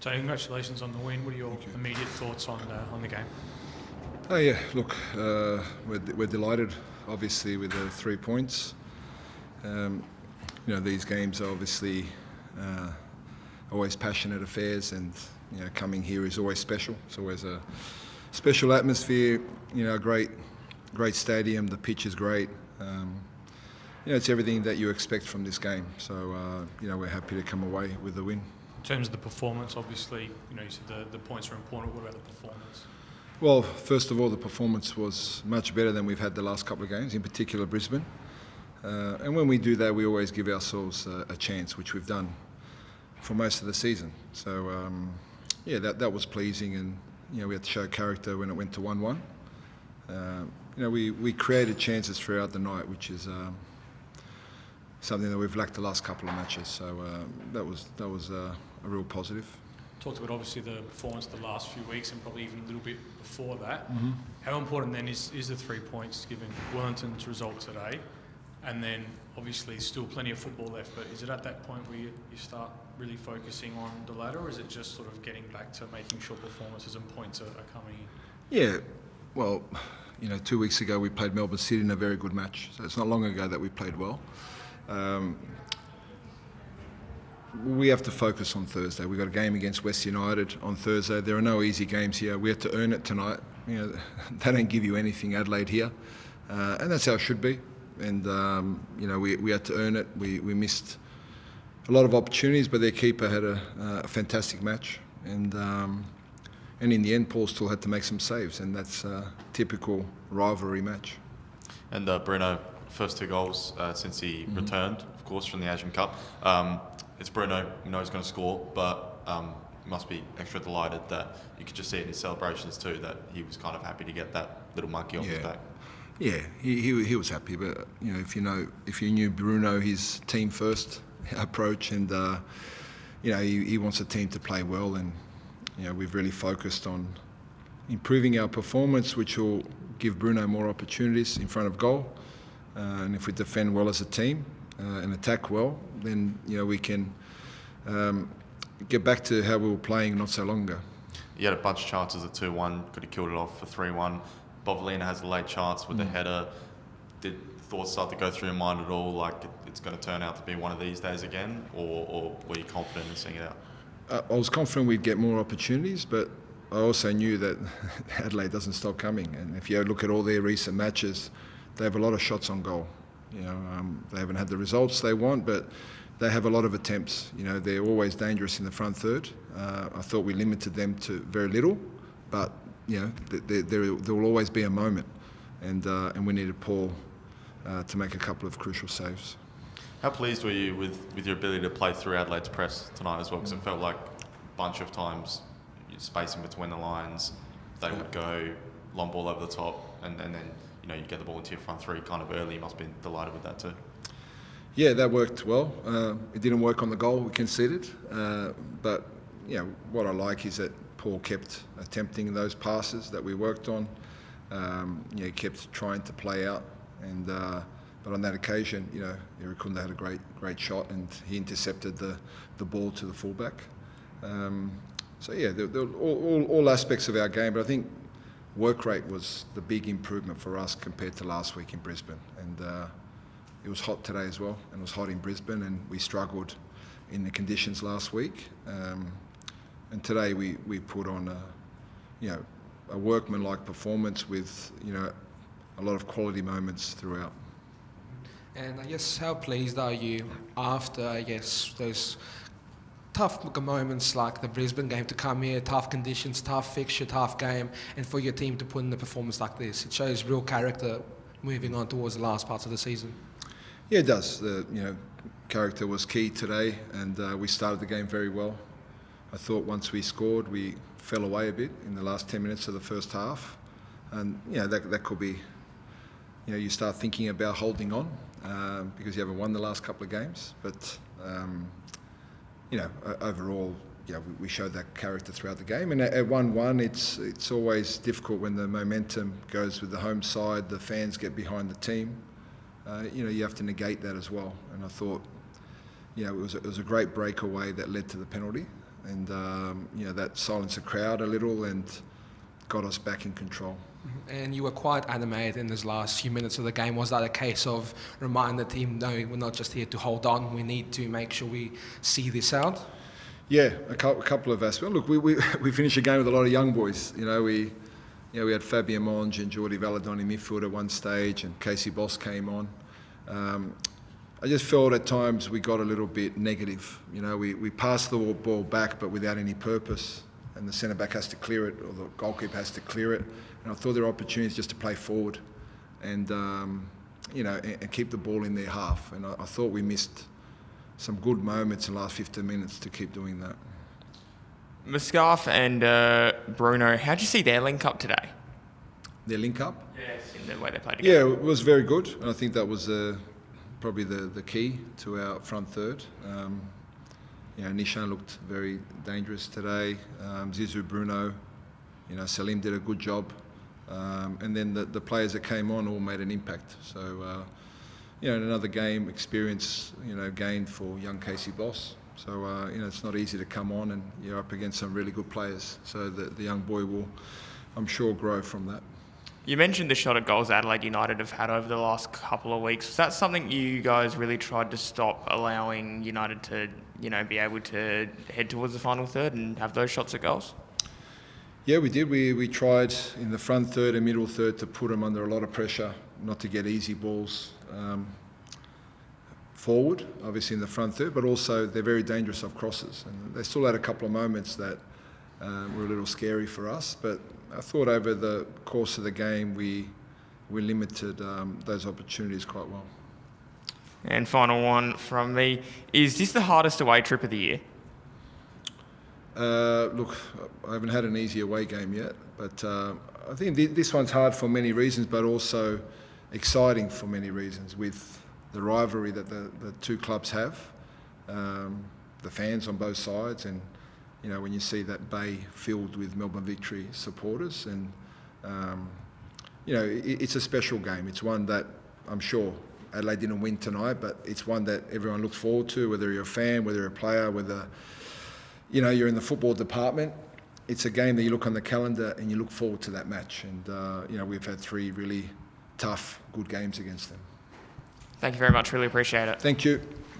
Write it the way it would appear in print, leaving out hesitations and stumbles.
So congratulations on the win. What are your immediate thoughts on the game? Oh yeah, look, we're delighted, obviously, with the 3 points. These games are obviously always passionate affairs, and coming here is always special. It's always a special atmosphere. A great stadium. The pitch is great. It's everything that you expect from this game. So we're happy to come away with the win. In terms of the performance, obviously, you said the points are important. What about the performance? Well, first of all, the performance was much better than we've had the last couple of games, in particular Brisbane. And when we do that, we always give ourselves a chance, which we've done for most of the season. So, that was pleasing, and we had to show character when it went to 1-1. We created chances throughout the night, which is something that we've lacked the last couple of matches. So that was a real positive. Talked about obviously the performance the last few weeks and probably even a little bit before that. Mm-hmm. How important then is the 3 points given Wellington's result today? And then obviously still plenty of football left, but is it at that point where you start really focusing on the ladder, or is it just sort of getting back to making sure performances and points are coming in? Yeah, well, 2 weeks ago we played Melbourne City in a very good match, so it's not long ago that we played well. We have to focus on Thursday. We've got a game against West United on Thursday. There are no easy games here. We have to earn it tonight. They don't give you anything, Adelaide, here. And that's how it should be. And, we had to earn it. We missed a lot of opportunities, but their keeper had a fantastic match. And in the end, Paul still had to make some saves, and that's a typical rivalry match. And Bruno, first 2 goals since he returned, of course, from the Asian Cup. It's Bruno, he's going to score, but he must be extra delighted that you could just see it in his celebrations too, that he was kind of happy to get that little monkey off his back. Yeah, he was happy, but if you knew Bruno, his team first approach, and he wants the team to play well, and we've really focused on improving our performance, which will give Bruno more opportunities in front of goal, and if we defend well as a team and attack well, then we can get back to how we were playing not so long ago. You had a bunch of chances at 2-1, could have killed it off for 3-1. Bovalina has a late chance with the header. Did thoughts start to go through your mind at all, like it's going to turn out to be one of these days again, or were you confident in seeing it out? I was confident we'd get more opportunities, but I also knew that Adelaide doesn't stop coming. And if you look at all their recent matches, they have a lot of shots on goal. They haven't had the results they want, but they have a lot of attempts. They're always dangerous in the front third. I thought we limited them to very little, but there will always be a moment, and we needed Paul to make a couple of crucial saves. How pleased were you with your ability to play through Adelaide's press tonight as well? Because it felt like a bunch of times, spacing between the lines, they would go long ball over the top, and then you'd get the ball into your front three kind of early. You must have been delighted with that too. Yeah, that worked well. It didn't work on the goal we conceded, but what I like is that Paul kept attempting those passes that we worked on. He kept trying to play out, and but on that occasion, Irukunda had a great shot, and he intercepted the ball to the fullback. All aspects of our game, but I think work rate was the big improvement for us compared to last week in Brisbane, and it was hot today as well, and it was hot in Brisbane, and we struggled in the conditions last week. And today we put on a workmanlike performance with a lot of quality moments throughout. And I guess how pleased are you after those tough moments like the Brisbane game to come here, tough conditions, tough fixture, tough game, and for your team to put in a performance like this? It shows real character moving on towards the last parts of the season. Yeah, it does. Character was key today, and we started the game very well. I thought once we scored, we fell away a bit in the last 10 minutes of the first half, and that could be. You start thinking about holding on because you haven't won the last couple of games, but overall, we showed that character throughout the game. And at 1-1, it's always difficult when the momentum goes with the home side, the fans get behind the team. You have to negate that as well. And I thought, it was a great breakaway that led to the penalty. and that silenced the crowd a little and got us back in control. And you were quite animated in those last few minutes of the game. Was that a case of reminding the team, no, we're not just here to hold on, we need to make sure we see this out? Yeah, a couple of aspects. Look, we finished the game with a lot of young boys. We had Fabien Monge and Jordi Valadon in midfield at one stage, and Casey Boss came on. I just felt at times we got a little bit negative. We passed the ball back, but without any purpose, and the centre back has to clear it, or the goalkeeper has to clear it. And I thought there were opportunities just to play forward, and and keep the ball in their half. And I thought we missed some good moments in the last 15 minutes to keep doing that. Muscaf and Bruno, how did you see their link up today? Their link up? Yes. In the way they played together. Yeah, it was very good. And I think that was probably the key to our front third. Nishan looked very dangerous today. Zizou, Bruno, Salim did a good job. And then the players that came on all made an impact. So, another game experience, gained for young Casey Boss. So, it's not easy to come on, and you're up against some really good players. So the young boy will, I'm sure, grow from that. You mentioned the shot at goals Adelaide United have had over the last couple of weeks. Was that something you guys really tried to stop, allowing United to, be able to head towards the final third and have those shots at goals? Yeah, we did. We tried in the front third and middle third to put them under a lot of pressure, not to get easy balls forward, obviously in the front third, but also they're very dangerous off crosses. And they still had a couple of moments that were a little scary for us, but I thought over the course of the game we limited those opportunities quite well. And final one from me, is this the hardest away trip of the year? Look, I haven't had an easy away game yet, but I think this one's hard for many reasons, but also exciting for many reasons, with the rivalry that the two clubs have, the fans on both sides, and when you see that bay filled with Melbourne Victory supporters, and it's a special game. It's one that I'm sure Adelaide didn't win tonight, but it's one that everyone looks forward to, whether you're a fan, whether you're a player, whether you're in the football department. It's a game that you look on the calendar and you look forward to that match. And we've had 3 really tough, good games against them. Thank you very much. Really appreciate it. Thank you.